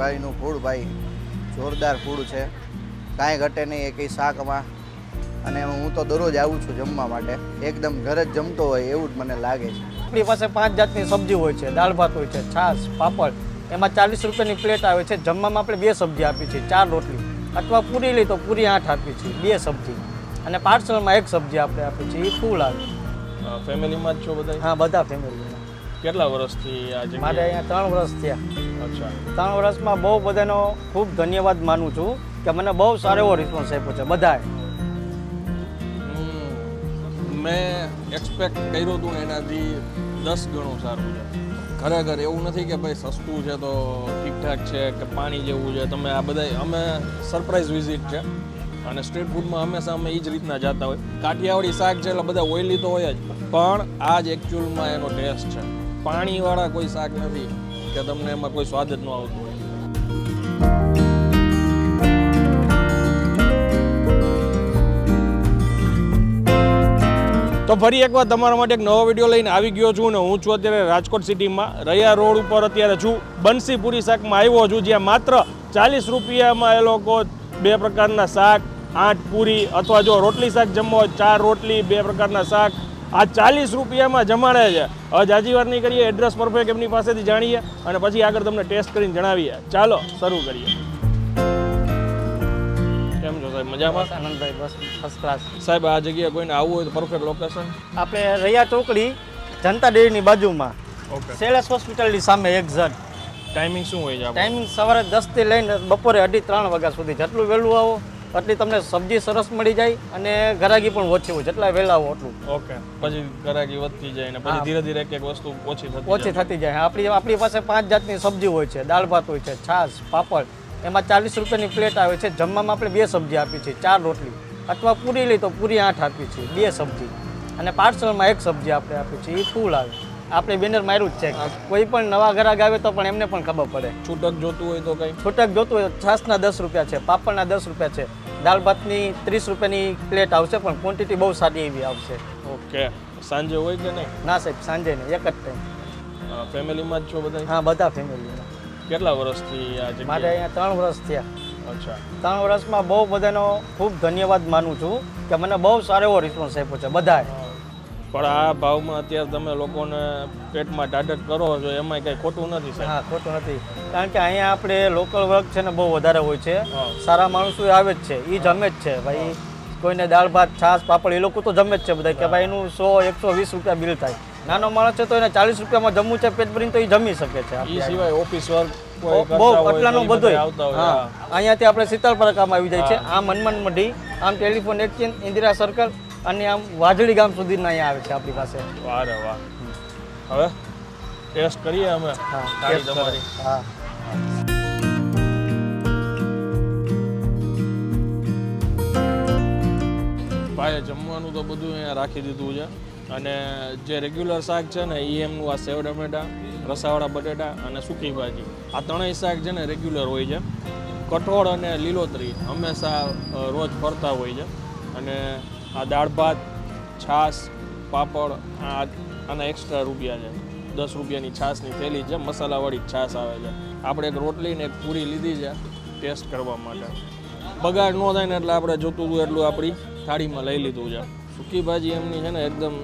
ભાઈનું ફૂડ ભાઈ જોરદાર ફૂડ છે, કાંઈ ઘટે નહીં એ કંઈ શાકમાં. અને હું તો દરરોજ આવું છું જમવા માટે, એકદમ ઘરે જ જમતો હોય એવું જ મને લાગે છે. આપણી પાસે 5 જાતની સબ્જી હોય છે, દાળ ભાત હોય છે, છાશ, પાપડ. એમાં 40 રૂપિયાની પ્લેટ આવે છે. જમવામાં આપણે 2 સબ્જી આપી છે, 4 રોટલી અથવા પૂરી લઈ તો પૂરી 8 આપી છે, 2 સબ્જી અને પાર્સલમાં 1 સબ્જી આપણે આપી છે. એ ફૂલ આવે. ફેમિલીમાં જ છો બધા? હા, બધા ફેમિલીમાં. કેટલા વર્ષથી આ જગ્યાએ? મારે અહીંયા 3 વર્ષ થયા. અચ્છા. 3 વર્ષમાં બહુ બધાનો ખૂબ ધન્યવાદ માનું છું કે મને બહુ સારો એવો રિસ્પોન્સ આપ્યો છે બધાએ. મેં એક્સપેક્ટ કર્યું હતું એનાથી 10 ગણું સારું છે. ખરેખર એવું નથી કે ભાઈ સસ્તું છે તો ઠીકઠાક છે કે પાણી જેવું છે. તમે આ બધા અમે સરપ્રાઈઝ વિઝિટ છે અને સ્ટ્રીટ ફૂડમાં હંમેશા અમે એ જ રીતના જતા હોય. કાઠિયાવાડી શાક છે એટલે બધા ઓઇલી તો હોય જ, પણ આ જ એકચ્યુઅલમાં એનો ટેસ્ટ છે. પાણીવાળા કોઈ શાક નથી કે તમને એમાં કોઈ સ્વાદ જ ન આવતું હોય. તો ફરી એકવાર તમારા માટે એક નવો વિડીયો લઈને આવી ગયો છું ને હું છું અત્યારે રાજકોટ સિટીમાં રૈયા રોડ ઉપર અત્યારે છું. બંસી પૂરી શાકમાં આવ્યો છું, જ્યાં માત્ર 40 રૂપિયામાં એ લોકો 2 પ્રકારના શાક, 8 પૂરી અથવા જો રોટલી શાક જમવો હોય 4 રોટલી 2 પ્રકારના શાક આ 40 રૂપિયામાં જમાડે છે. હવે જાજી વાર નહીં કરીએ, એડ્રેસ પરફેક્ટ એમની પાસેથી જાણીએ અને પછી આગળ તમને ટેસ્ટ કરીને જણાવીએ. ચાલો શરૂ કરીએ. કેમ છો સાહેબ, મજામાં? આનંદભાઈ બસ ફર્સ્ટ ક્લાસ. સાહેબ આ જગ્યાએ કોઈને આવવું હોય તો પરફેક્ટ લોકેશન? આપણે રૈયા ચોકડી જનતા ડેરીની બાજુમાં, ઓકે. સેલેસ હોસ્પિટલની સામે એક્ઝેક્ટ. ટાઈમિંગ શું હોય છે આપણો? ટાઈમિંગ સવારે 10 થી લઈને બપોરે 2:30-3 વાગ્યા સુધી. જેટલું વહેલું આવો એટલી તમને સબ્જી સરસ મળી જાય અને ગરાગી પણ ઓછી હોય. જેટલા વહેલા આવો એટલું. ઓકે. પછી ગરાગી વધતી જાય અને પછી ધીરે ધીરે એક એક વસ્તુ ઓછી થતી જાય. આપણી પાસે 5 જાતની સબ્જી હોય છે, દાળ ભાત હોય છે, છાશ, પાપડ. એમાં 40 રૂપિયાની પ્લેટ આવે છે. જમવામાં આપણે 2 સબ્જી આપી છે, 4 રોટલી અથવા પૂરી લઈ તો પૂરી 8 આપી છે, 2 સબ્જી અને પાર્સલમાં 1 સબ્જી આપણે આપી છે. એ ફૂલ આવે. આપણે બેનર માર્યું જ છે. કોઈ પણ નવા ગ્રાહક આવે તો પણ એમને પણ ખબર પડે. છૂટક જોતું હોય તો કંઈ? છૂટક જોતું હોય છાશના 10 રૂપિયા છે, પાપડના 10 રૂપિયા છે, દાળ ભાતની 30 રૂપિયાની પ્લેટ આવશે, પણ ક્વોન્ટિટી બહુ સારી એવી આવશે. ઓકે. સાંજે હોય કે નહીં? ના સાહેબ, સાંજે નહીં, એક જ ટાઈમ. ફેમિલીમાં જ છો બધા? હા, બધા ફેમિલીમાં. કેટલા વર્ષથી આ જગ્યાએ? મારે અહીંયા 3 વર્ષ થયા. અચ્છા. 3 વર્ષમાં બહુ બધાનો ખૂબ ધન્યવાદ માનું છું કે મને બહુ સારો એવો રિસ્પોન્સ આપ્યો છે બધાએ. પણ આ ભાવમાં અત્યારે તમે લોકોને પેટમાં ટાટટ કરો છો એમાં કંઈ ખોટું નથી સાહેબ? હા, ખોટું નથી. કારણ કે અહીંયા આપણે લોકલ વર્ક છે ને બહુ વધારે હોય છે. સારા માણસો આવે જ છે, એ જમે જ છે ભાઈ. કોઈને દાળ ભાત, છાશ, પાપડ એ લોકો તો જમે જ છે બધા, કે ભાઈ એનું 100-120 રૂપિયા બિલ થાય. નાનો માણસ છે તો એને 40 રૂપિયામાં જમવું છે પેટ ભરીને, તો એ જમી શકે છે. એ સિવાય ઓફિસ વર્ક બહુ એટલાનું બધું. હા, અહીંયાથી આપણે શીતળપરકામાં આવી જાય છે. આમ હનુમાન મઢી, આમ ટેલિફોન એક્સચેન્જ, ઇન્દિરા સર્કલ અને આમ વાજળી ગામ સુધીના અહીંયા આવે છે આપણી પાસે. વાહ રે વાહ. હવે ટેસ્ટ કરીએ અમે. હા, થાળી તમારી. હા. ભાઈએ જમવાનું તો બધું અહીંયા રાખી દીધું છે અને જે રેગ્યુલર શાક છે ને એ એમનું આ સેવ ટમેટા, રસાવાળા બટેટા અને સૂકી ભાજી, આ ત્રણેય શાક છે ને રેગ્યુલર હોય છે. કઠોળ અને લીલોતરી હંમેશા રોજ ફરતા હોય છે. અને આ દાળ ભાત, છાશ, પાપડ આના એક્સ્ટ્રા રૂપિયા છે. 10 રૂપિયાની છાશની થેલી છે, મસાલાવાળી છાશ આવે છે. આપણે એક રોટલી ને એક પૂરી લીધી છે ટેસ્ટ કરવા માટે. બગાડ ન થાય ને એટલે આપણે જોતું હતું એટલું આપણી થાળીમાં લઈ લીધું છે. સૂકી ભાજી એમની છે ને એકદમ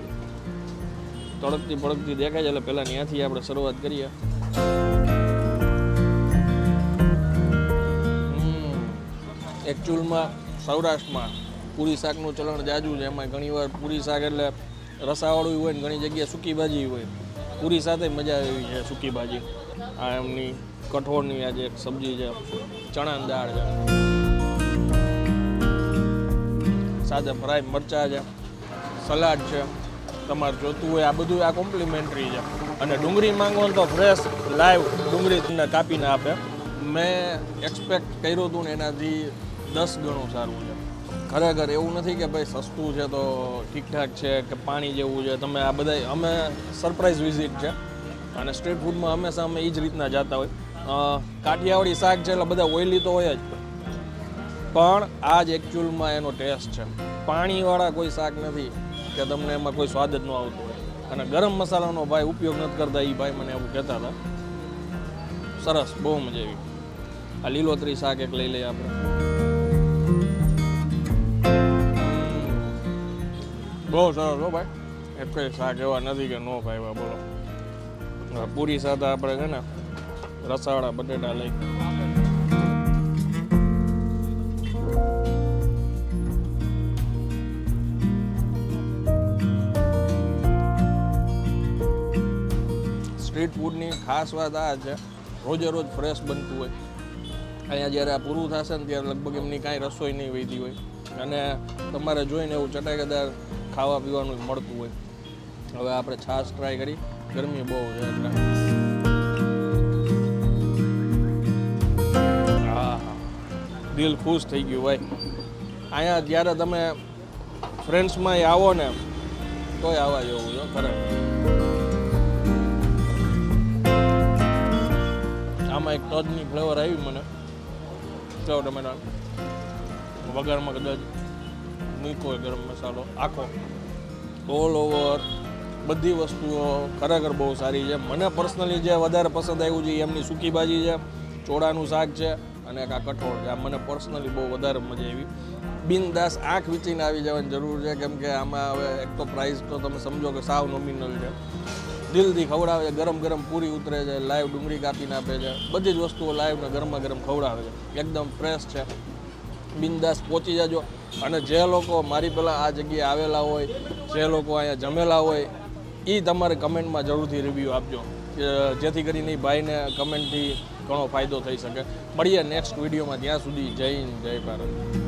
તડકતી ભડકતી દેખાય છે, એટલે પહેલાં ત્યાંથી આપણે શરૂઆત કરીએ. એકચ્યુઅલમાં સૌરાષ્ટ્રમાં પૂરી શાકનું ચલણ જાજુ છે. એમાં ઘણીવાર પૂરી શાક એટલે રસાવાળું હોય ને ઘણી જગ્યાએ સૂકી ભાજી હોય. પૂરી સાથે મજા આવી છે સૂકી ભાજી. આ એમની કઠોળની આજે એક સબ્જી છે, ચણાની દાળ છે, સાથે ફ્રાય મરચાં છે, સલાડ છે. તમારે જોતું હોય આ બધું આ કોમ્પ્લિમેન્ટરી છે. અને ડુંગળી માંગો તો ફ્રેશ લાઈવ ડુંગળી તમને કાપીને આપે. મેં એક્સપેક્ટ કર્યું હતું ને એનાથી 10 ગણું સારું છે. ખરેખર એવું નથી કે ભાઈ સસ્તું છે તો ઠીકઠાક છે કે પાણી જેવું છે. તમે આ બધા અમે સરપ્રાઈઝ વિઝિટ છે અને સ્ટ્રીટ ફૂડમાં હંમેશા અમે એ જ રીતના જતા હોય. કાઠિયાવાડી શાક છે એટલે બધા ઓઇલી તો હોય જ, પણ આ જ એકચ્યુઅલમાં એનો ટેસ્ટ છે. પાણીવાળા કોઈ શાક નથી કે તમને એમાં કોઈ સ્વાદ જ ન આવતો હોય. અને ગરમ મસાલાનો ભાઈ ઉપયોગ નથી કરતા, એ ભાઈ મને એવું કહેતા હતા. સરસ, બહુ મજા આવી. આ લીલોતરી શાક એક લઈ લઈએ આપણે. બહુ સરસ હો ભાઈ, એક કંઈ શાક એવા નથી કે નો ભાઈ. બોલો પૂરી સાથે આપણે છે ને રસાવાળા બટેટા લઈ. સ્ટ્રીટ ફૂડની ખાસ વાત આ છે, રોજે રોજ ફ્રેશ બનતું હોય. અહીંયા જ્યારે આ પૂરું થશે ને ત્યારે લગભગ એમની કાંઈ રસોઈ નહીં વધી હોય અને તમારે જોઈને એવું ચટાકેદાર ખાવા પીવાનું મળતું હોય. હવે આપણે છાશ ટ્રાય કરી, ગરમી બહુ છે એટલે. હા, દિલ ખુશ થઈ ગયું ભાઈ. અહીંયા જ્યારે તમે ફ્રેન્ડ્સમાં આવો ને તોય આવવા જેવું છે ખરેખર. આમાં એક તજની ફ્લેવર આવી મને, સેવ ટમેટા વઘારમાં કદાચ મૂકો ગરમ મસાલો આખો ઓલ ઓવર બધી વસ્તુઓ ખરેખર બહુ સારી છે. મને પર્સનલી જે વધારે પસંદ આવ્યું છે એમની સૂકી ભાજી છે, ચોળાનું શાક છે અને એક આ કઠોળ છે. આ મને પર્સનલી બહુ વધારે મજા આવી. બિનદાસ આંખ વીંચીને આવી જવાની જરૂર છે, કેમ કે આમાં હવે એક તો પ્રાઇસ તો તમે સમજો કે સાવ નોમિનલ છે. દિલથી ખવડાવે છે, ગરમ ગરમ પૂરી ઉતરે છે, લાઈવ ડુંગળી કાપીને આપે છે, બધી જ વસ્તુઓ લાઈવ ને ગરમા ગરમ ખવડાવે છે. એકદમ ફ્રેશ છે. બિનદાસ પહોંચી જાજો. અને જે લોકો મારી પહેલાં આ જગ્યાએ આવેલા હોય, જે લોકો અહીંયા જમેલા હોય, એ તમારે કમેન્ટમાં જરૂરથી રિવ્યૂ આપજો, જેથી કરીને એ ભાઈને કમેન્ટથી ઘણો ફાયદો થઈ શકે. મળીએ નેક્સ્ટ વિડીયોમાં. ત્યાં સુધી જય હિન્દ, જય ભારત.